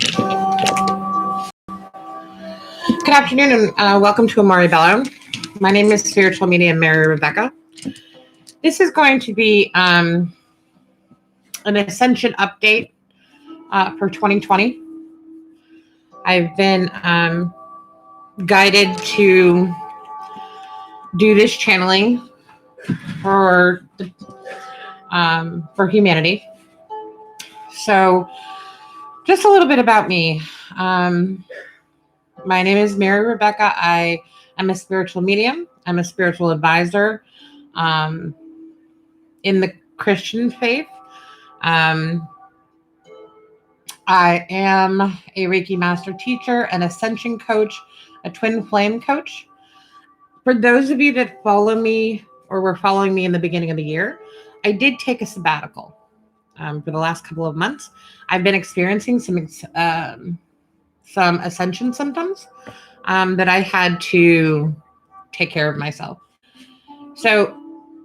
Good afternoon and welcome to Amore, Bello. My name is spiritual medium Mary Rebecca. This is going to be an Ascension update for 2020. I've been guided to do this channeling for humanity. So, just a little bit about me. My name is Mary Rebecca. I am a spiritual medium. I'm a spiritual advisor in the Christian faith. I am a Reiki Master Teacher, an Ascension coach, a twin flame coach. For those of you that follow me or were following me in the beginning of the year, I did take a sabbatical for the last couple of months. I've been experiencing some ascension symptoms that I had to take care of myself. So,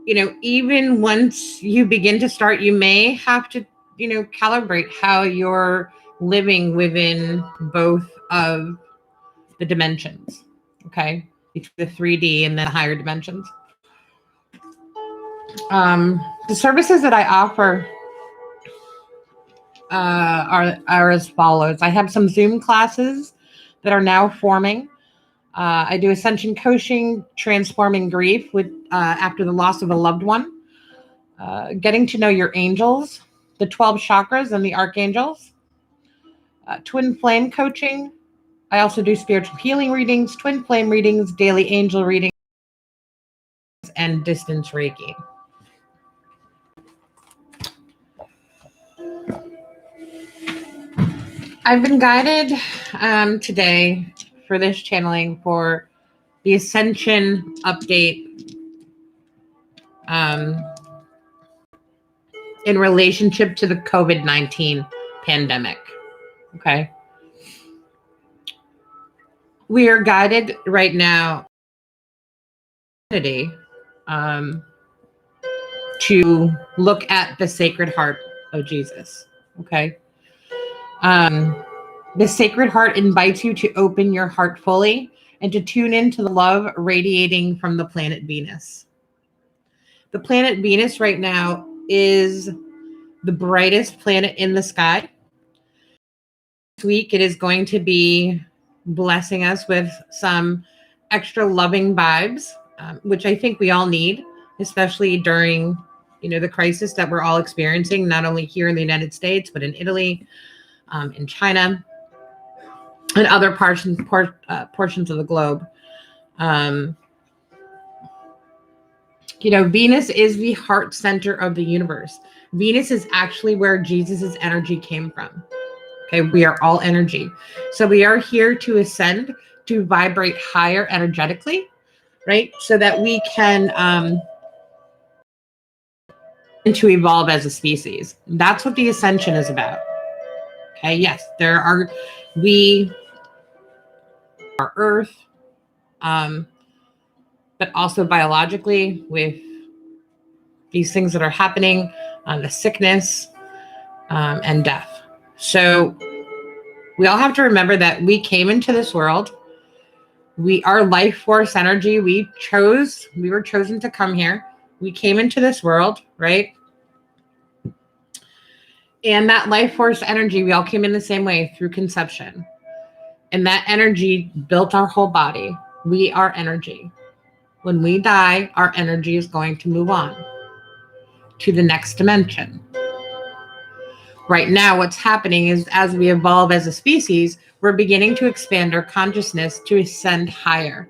even once you begin to start, you may have to, calibrate how you're living within both of the dimensions, okay? Between the 3D and the higher dimensions. The services that I offer are as follows. I have some Zoom classes that are now forming. I do Ascension coaching, transforming grief with after the loss of a loved one, getting to know your angels, the 12 chakras and the archangels, twin flame coaching. I also do spiritual healing readings, twin flame readings, daily angel readings, and distance Reiki. I've been guided today for this channeling for the Ascension update in relationship to the COVID-19 pandemic. Okay. We are guided right now to look at the Sacred Heart of Jesus. Okay. The Sacred Heart invites you to open your heart fully and to tune into the love radiating from the planet Venus. The planet Venus right now is the brightest planet in the sky. This week, it is going to be blessing us with some extra loving vibes, which I think we all need, especially during, the crisis that we're all experiencing, not only here in the United States, but in Italy, in China, and other portions of the globe. Venus is the heart center of the universe. Venus is actually where Jesus's energy came from. Okay, we are all energy. So we are here to ascend, to vibrate higher energetically, right? So that we can and to evolve as a species. That's what the ascension is about. Okay, yes, we are Earth, but also biologically with these things that are happening, the sickness and death. So we all have to remember that we came into this world. We are life force energy. We were chosen to come here. We came into this world, right? And that life force energy, we all came in the same way through conception. And that energy built our whole body. We are energy. When we die, our energy is going to move on to the next dimension. Right now, what's happening is as we evolve as a species, we're beginning to expand our consciousness to ascend higher.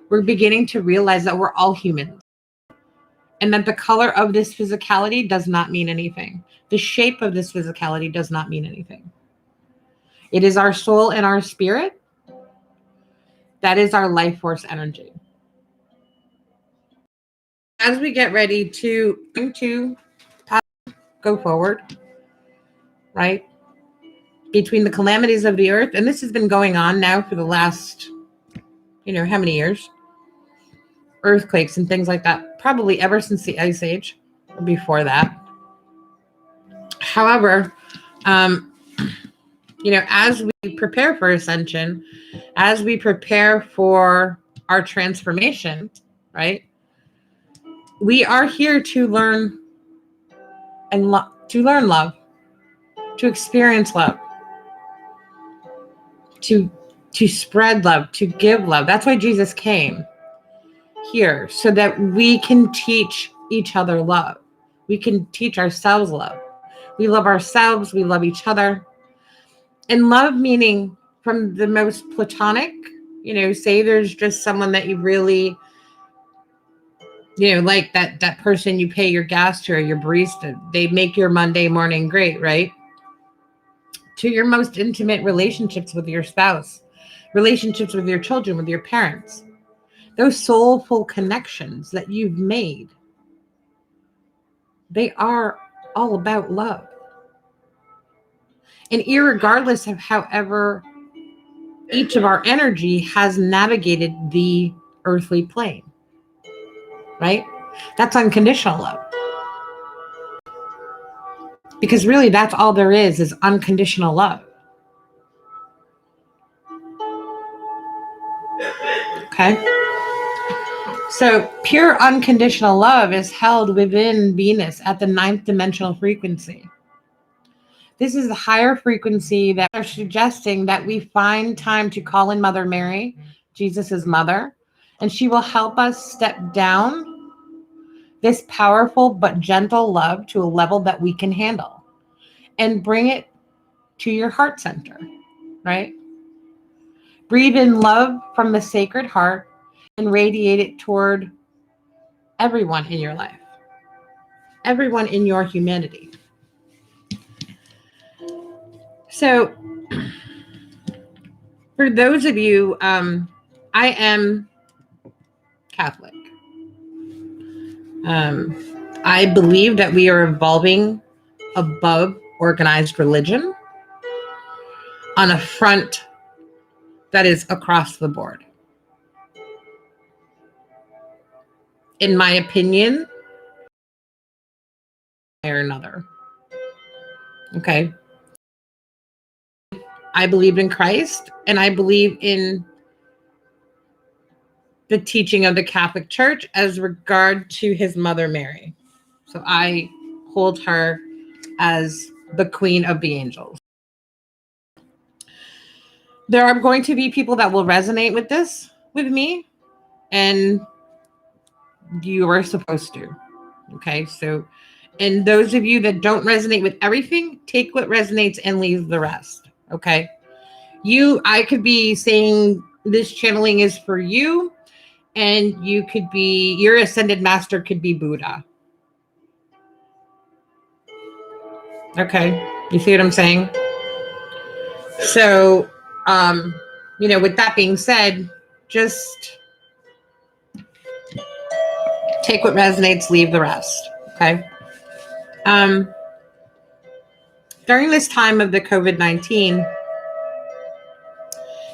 We're beginning to realize that we're all humans and that the color of this physicality does not mean anything. The shape of this physicality does not mean anything. It is our soul and our spirit. That is our life force energy. As we get ready to go forward, right? Between the calamities of the earth, and this has been going on now for the last, how many years? Earthquakes and things like that, probably ever since the Ice Age, or before that. However, As we prepare for ascension, as we prepare for our transformation, right? We are here to learn and to learn love, to experience love, to spread love, to give love. That's why Jesus came here, so that we can teach each other love. We can teach ourselves love. We love ourselves, we love each other. And love meaning from the most platonic, say there's just someone that you really, like that person you pay your gas to, or your barista, they make your Monday morning great, right? To your most intimate relationships with your spouse, relationships with your children, with your parents, those soulful connections that you've made, they are all about love. And irregardless of however each of our energy has navigated the earthly plane, right? That's unconditional love. Because really, that's all there is unconditional love. Okay? So pure unconditional love is held within Venus at the 9th dimensional frequency. This is the higher frequency that are suggesting that we find time to call in Mother Mary, Jesus's mother, and she will help us step down this powerful but gentle love to a level that we can handle and bring it to your heart center, right? Breathe in love from the Sacred Heart and radiate it toward everyone in your life, everyone in your humanity. So for those of you, I am Catholic. I believe that we are evolving above organized religion on a front that is across the board. In my opinion, or another. Okay. I believe in Christ, and I believe in the teaching of the Catholic Church as regard to his mother Mary. So I hold her as the Queen of the Angels. There are going to be people that will resonate with this with me, and you are supposed to. Okay, so, and those of you that don't resonate with everything, take what resonates and leave the rest. Okay, I could be saying this channeling is for you, and you could be, your ascended master could be Buddha. Okay, you see what I'm saying? So, with that being said, just take what resonates, leave the rest. Okay. During this time of the COVID-19,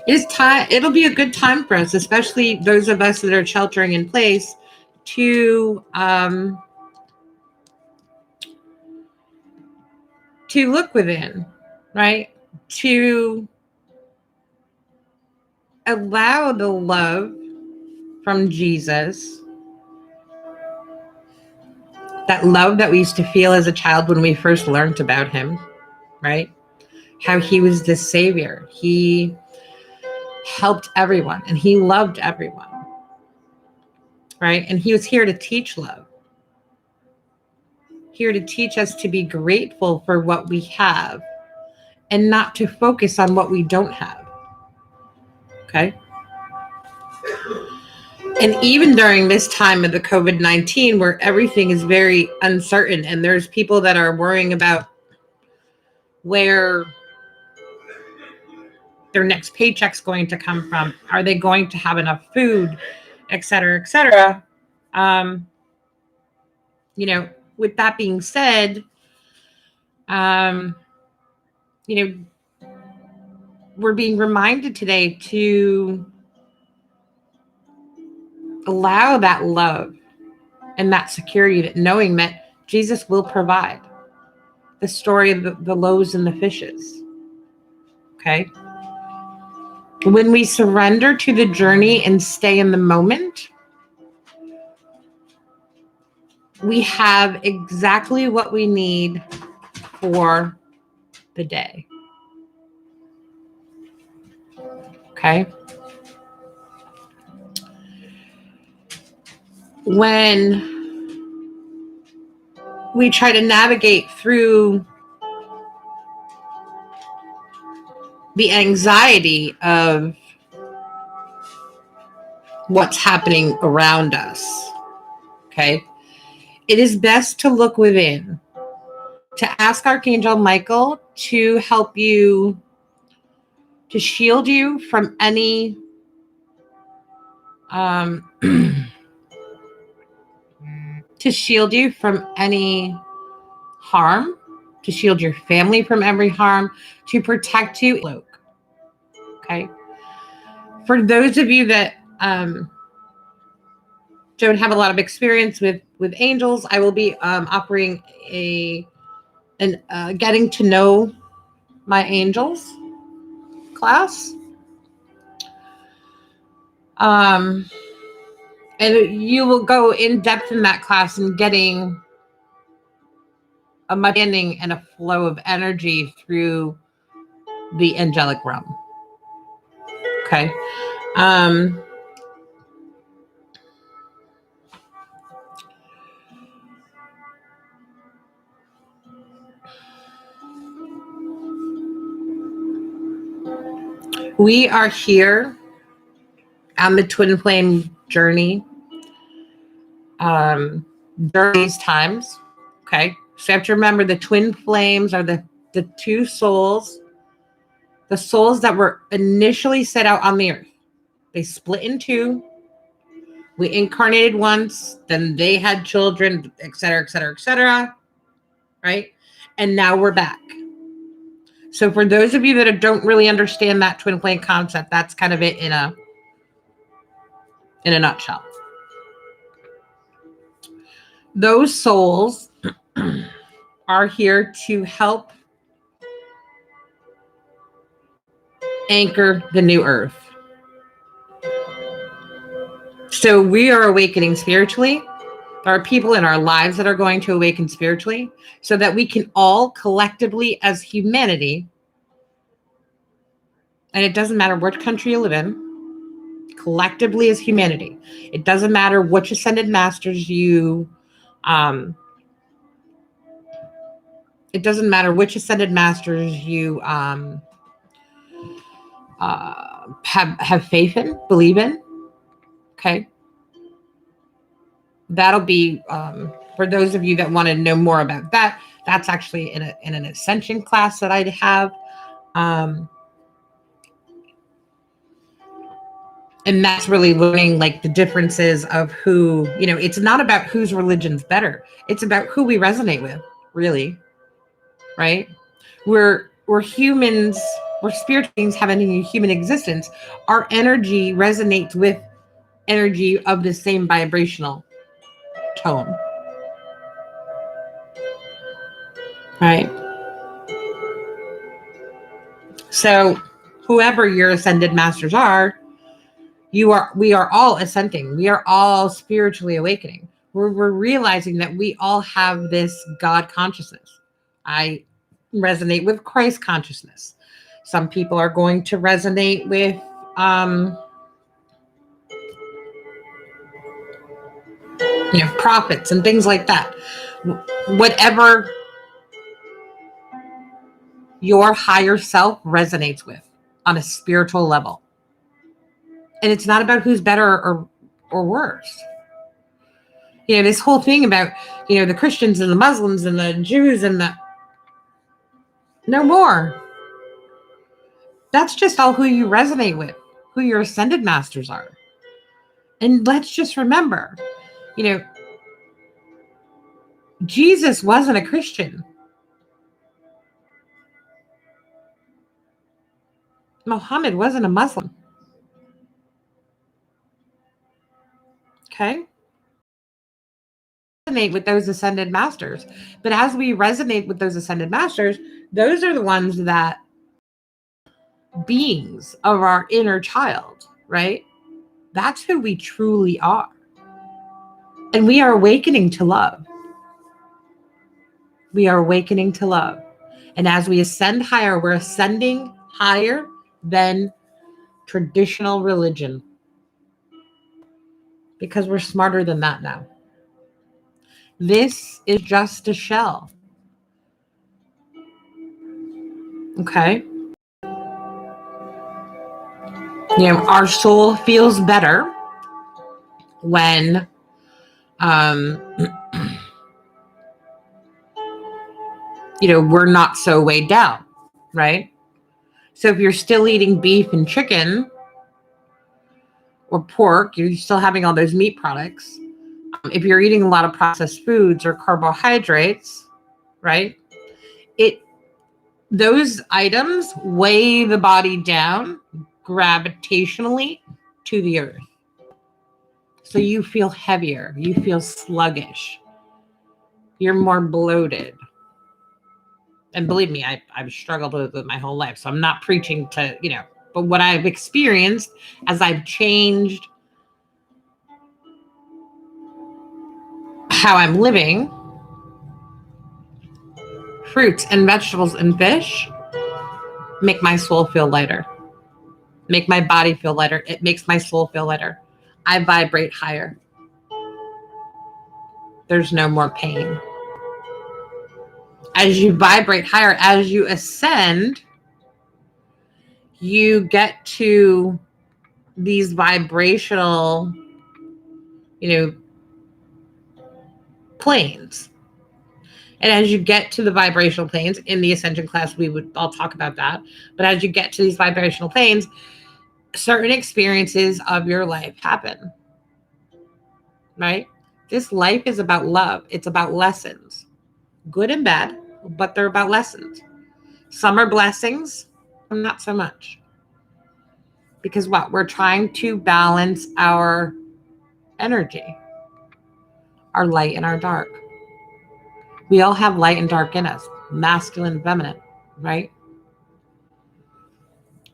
it'll be a good time for us, especially those of us that are sheltering in place, to look within, right? To allow the love from Jesus, that love that we used to feel as a child when we first learned about him, right? How he was the savior. He helped everyone and he loved everyone, right? And he was here to teach love, here to teach us to be grateful for what we have and not to focus on what we don't have. Okay. And even during this time of the COVID-19, where everything is very uncertain and there's people that are worrying about where their next paycheck's going to come from, are they going to have enough food, et cetera, et cetera. With that being said, we're being reminded today to allow that love and that security, that knowing that Jesus will provide. The story of the loaves and the fishes. Okay. When we surrender to the journey and stay in the moment, we have exactly what we need for the day. Okay. When we try to navigate through the anxiety of what's happening around us, okay, it is best to look within, to ask Archangel Michael to help you, to shield you from any to shield you from any harm, to shield your family from every harm, to protect you. Okay. For those of you that don't have a lot of experience with angels, I will be offering getting to know my angels class. And you will go in depth in that class and getting a understanding and a flow of energy through the angelic realm. Okay. We are here on the twin flame journey during these times. Okay. So you have to remember the twin flames are the two souls, the souls that were initially set out on the earth. They split in two. We incarnated once, then they had children, et cetera, et cetera, et cetera. Right? And now we're back. So for those of you that don't really understand that twin flame concept, that's kind of it in a nutshell. Those souls are here to help anchor the new earth. So we are awakening spiritually. There are people in our lives that are going to awaken spiritually so that we can all collectively as humanity, and it doesn't matter what country you live in, collectively as humanity, it doesn't matter which ascended masters you it doesn't matter which ascended masters you have faith in, believe in. Okay. That'll be for those of you that want to know more about that. That's actually in an Ascension class that I have. And that's really learning like the differences of who, it's not about whose religion's better. It's about who we resonate with, really. Right? We're humans, we're spiritual beings having a human existence. Our energy resonates with energy of the same vibrational tone. Right? So whoever your ascended masters are, we are all ascending. We are all spiritually awakening. We're realizing that we all have this God consciousness. I resonate with Christ consciousness. Some people are going to resonate with prophets and things like that. Whatever your higher self resonates with on a spiritual level. And it's not about who's better or worse. This whole thing about, the Christians and the Muslims and the Jews and no more. That's just all who you resonate with, who your ascended masters are. And let's just remember, Jesus wasn't a Christian. Muhammad wasn't a Muslim. Okay? Resonate with those ascended masters. But as we resonate with those ascended masters, those are the ones that beings of our inner child, right? That's who we truly are. And we are awakening to love. We are awakening to love. And as we ascend higher, we're ascending higher than traditional religion, because we're smarter than that now. This is just a shell. Okay? Our soul feels better when we're not so weighed down, right? So if you're still eating beef and chicken or pork, you're still having all those meat products. If you're eating a lot of processed foods or carbohydrates, right? Those items weigh the body down gravitationally to the earth. So you feel heavier, you feel sluggish, you're more bloated. And believe me, I've struggled with it my whole life. So I'm not preaching to, but what I've experienced as I've changed how I'm living, fruits and vegetables and fish make my soul feel lighter, make my body feel lighter. It makes my soul feel lighter. I vibrate higher. There's no more pain. As you vibrate higher, as you ascend, you get to these vibrational, planes. And as you get to the vibrational planes, in the Ascension class, I'll talk about that. But as you get to these vibrational planes, certain experiences of your life happen, right? This life is about love. It's about lessons, good and bad, but they're about lessons. Some are blessings, not so much. Because what? We're trying to balance our energy, our light and our dark. We all have light and dark in us, masculine and feminine, right?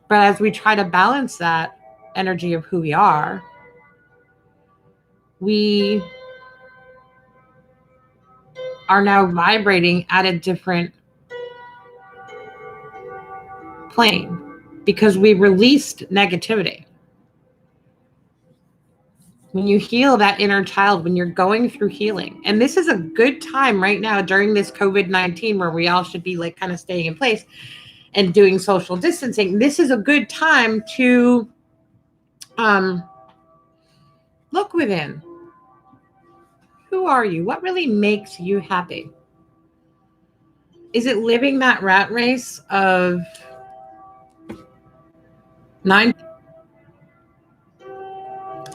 But as we try to balance that energy of who we are, we are now vibrating at a different plane because we released negativity. When you heal that inner child, when you're going through healing, and this is a good time right now during this COVID-19 where we all should be kind of staying in place and doing social distancing. This is a good time to look within. Who are you? What really makes you happy? Is it living that rat race of 9?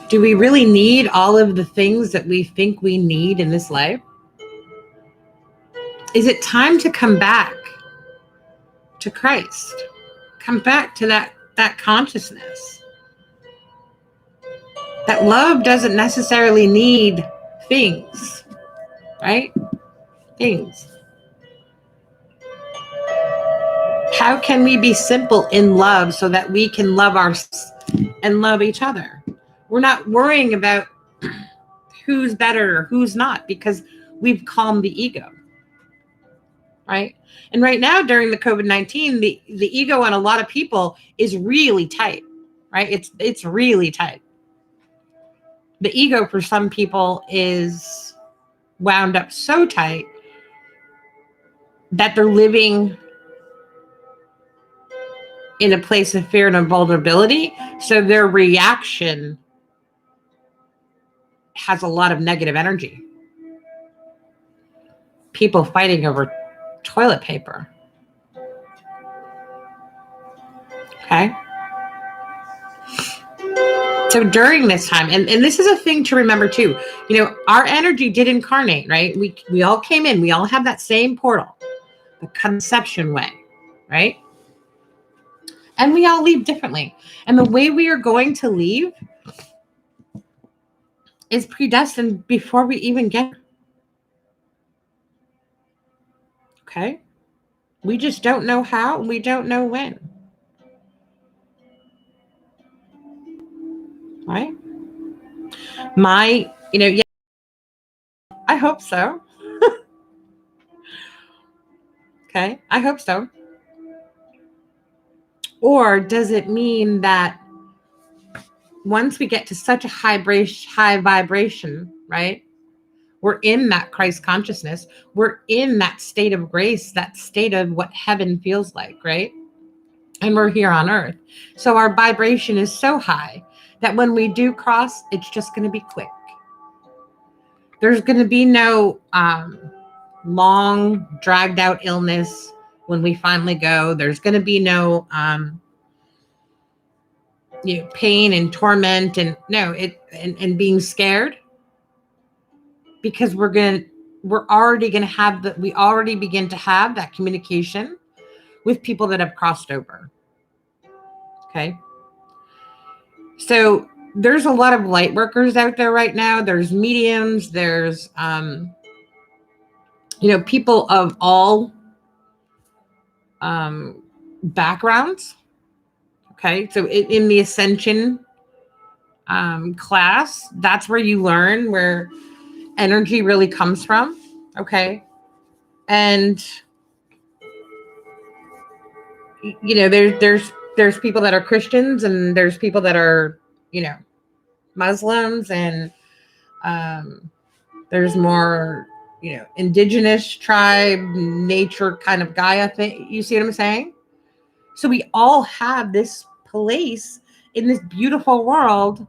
Do we really need all of the things that we think we need in this life? Is it time to come back to Christ? Come back to that consciousness. That love doesn't necessarily need things, right? Things. How can we be simple in love so that we can love ourselves and love each other? We're not worrying about who's better or who's not because we've calmed the ego, right? And right now during the COVID-19, the ego on a lot of people is really tight, right? It's really tight. The ego for some people is wound up so tight that they're living in a place of fear and vulnerability. So their reaction has a lot of negative energy. People fighting over toilet paper. Okay. So during this time, and this is a thing to remember too, our energy did incarnate, right? We all came in, we all have that same portal, the conception way, right? And we all leave differently. And the way we are going to leave is predestined before we even get there. Okay? We just don't know how, and we don't know when. right? Yeah, I hope so. Okay, I hope so. Or does it mean that once we get to such a high vibration, right? We're in that Christ consciousness. We're in that state of grace, that state of what heaven feels like, right? And we're here on earth. So our vibration is so high that when we do cross, it's just going to be quick. There's going to be no long, dragged out illness when we finally go. There's going to be no pain and torment and being scared, because we already begin to have that communication with people that have crossed over. Okay. So there's a lot of light workers out there right now. There's mediums, there's people of all backgrounds. Okay. So in the Ascension class, that's where you learn where energy really comes from. Okay. And there's people that are Christians, and there's people that are Muslims, and there's more indigenous tribe nature kind of Gaia thing. You see what I'm saying? So we all have this place in this beautiful world,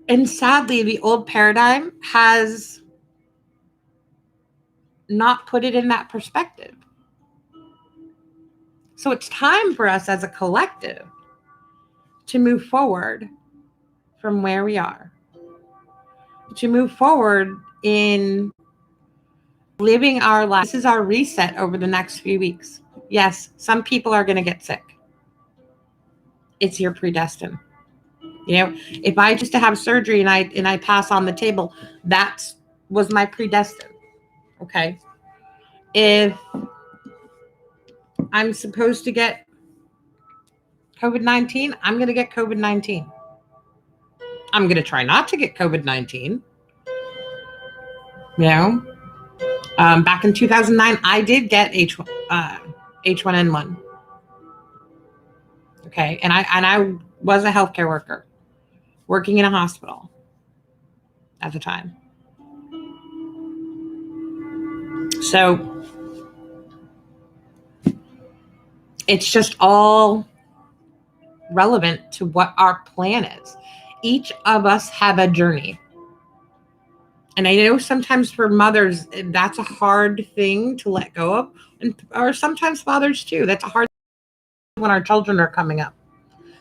and sadly the old paradigm has not put it in that perspective. So it's time for us as a collective to move forward from where we are, to move forward in living our life. This is our reset over the next few weeks. Yes, some people are going to get sick. It's your predestined. If I just to have surgery and I pass on the table, that was my predestined. Okay. If I'm supposed to get COVID-19, I'm going to get COVID-19. I'm going to try not to get COVID-19. Back in 2009, I did get H1N1. Okay. And I was a healthcare worker working in a hospital at the time. So it's just all relevant to what our plan is. Each of us have a journey. And I know sometimes for mothers, that's a hard thing to let go of. Or sometimes fathers too. That's a hard thing when our children are coming up.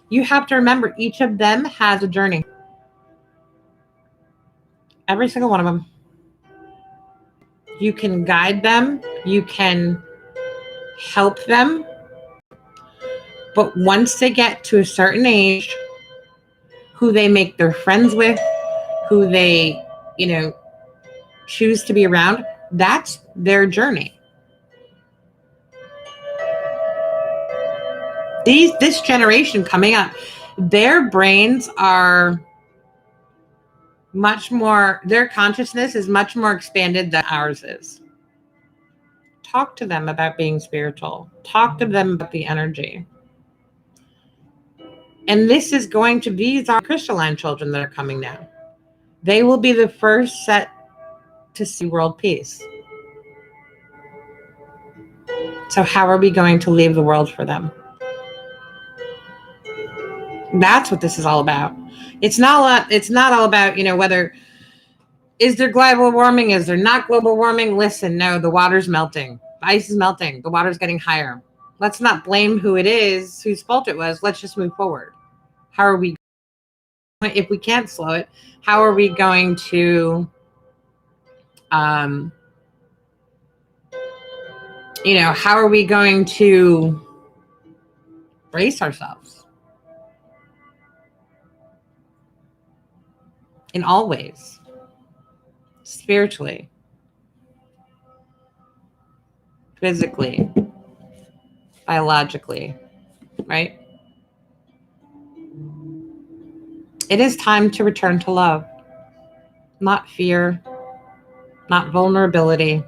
You have to remember each of them has a journey. Every single one of them. You can guide them. You can help them. But once they get to a certain age, who they make their friends with, who they, choose to be around, that's their journey. This generation coming up, their brains are much more, their consciousness is much more expanded than ours is. Talk to them about being spiritual. Talk to them about the energy. And these are crystalline children that are coming now. They will be the first set to see world peace. So how are we going to leave the world for them? That's what this is all about. It's not all about, whether is there global warming, is there not global warming? Listen, no, the water's melting. The ice is melting. The water's getting higher. Let's not blame who it is, whose fault it was. Let's just move forward. How are we, if we can't slow it, how are we going to, how are we going to brace ourselves in all ways, spiritually, physically, biologically, right? It is time to return to love, not fear, not vulnerability.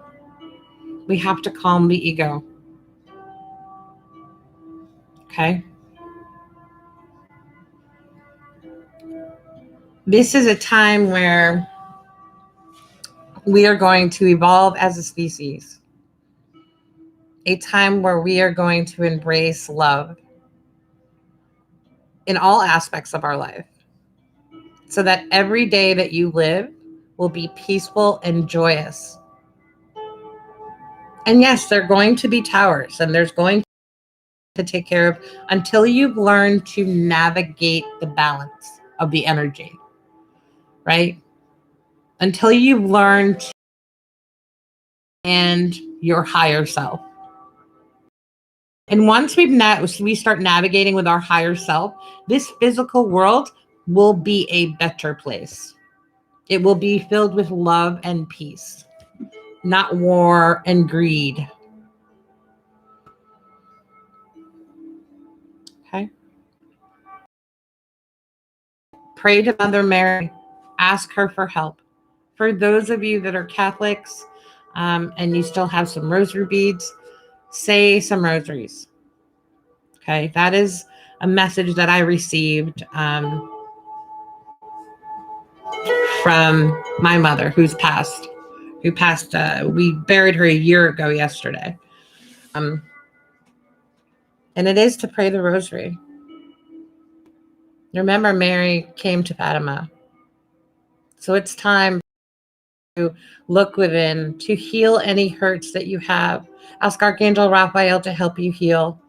We have to calm the ego. Okay? This is a time where we are going to evolve as a species, a time where we are going to embrace love in all aspects of our life, so that every day that you live will be peaceful and joyous. And yes, there are going to be towers, and there's going to take care of until you've learned to navigate the balance of the energy, right? Until you've learned to and your higher self. And once we start navigating with our higher self, this physical world will be a better place. It will be filled with love and peace, not war and greed. Okay? Pray to Mother Mary. Ask her for help. For those of you that are Catholics and you still have some rosary beads, say some rosaries. Okay? That is a message that I received from my mother who passed. We buried her a year ago yesterday. And it is to pray the rosary. Remember, Mary came to Fatima. So it's time to look within, to heal any hurts that you have. Ask Archangel Raphael to help you heal.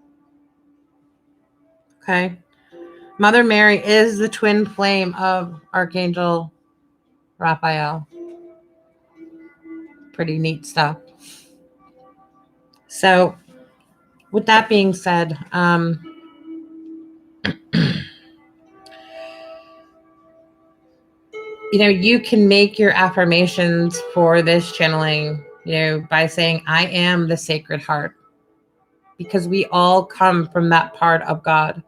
Okay? Mother Mary is the twin flame of Archangel Raphael. Pretty neat stuff. So, with that being said, you can make your affirmations for this channeling, by saying, I am the Sacred Heart, because we all come from that part of God.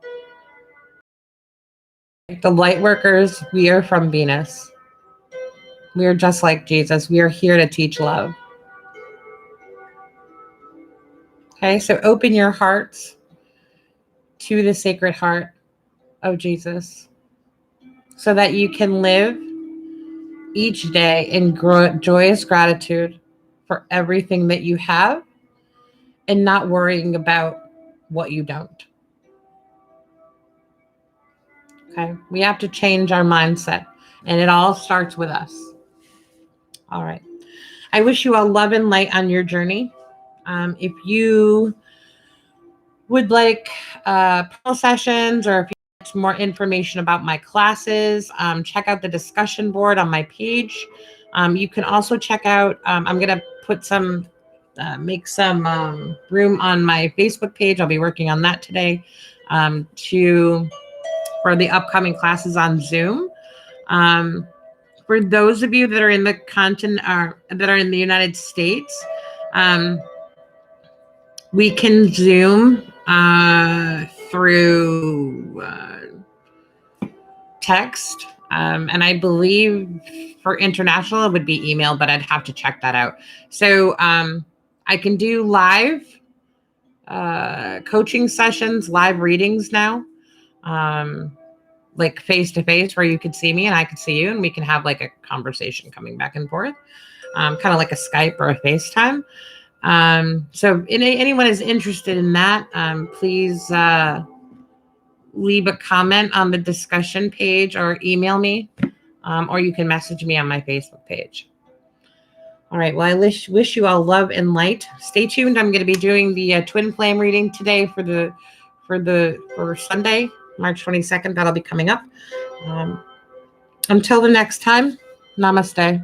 The light workers, we are from Venus. We are just like Jesus. We are here to teach love. Okay, so open your hearts to the Sacred Heart of Jesus so that you can live each day in joyous gratitude for everything that you have and not worrying about what you don't. Okay, we have to change our mindset, and it all starts with us. All right. I wish you all love and light on your journey. If you would like personal sessions, or if you want some more information about my classes, check out the discussion board on my page. You can also check out, I'm going to put some, make some room on my Facebook page. I'll be working on that today for the upcoming classes on Zoom. For those of you that are in the continent, that are in the United States, we can Zoom through text. And I believe for international, it would be email, but I'd have to check that out. So I can do live coaching sessions, live readings now, like face-to-face, where you could see me and I could see you, and we can have like a conversation coming back and forth, kind of like a Skype or a FaceTime. So if anyone is interested in that, please leave a comment on the discussion page or email me, or you can message me on my Facebook page. All right. Well, I wish you all love and light. Stay tuned. I'm going to be doing the twin flame reading today for Sunday, March 22nd. That'll be coming up. Until the next time, namaste.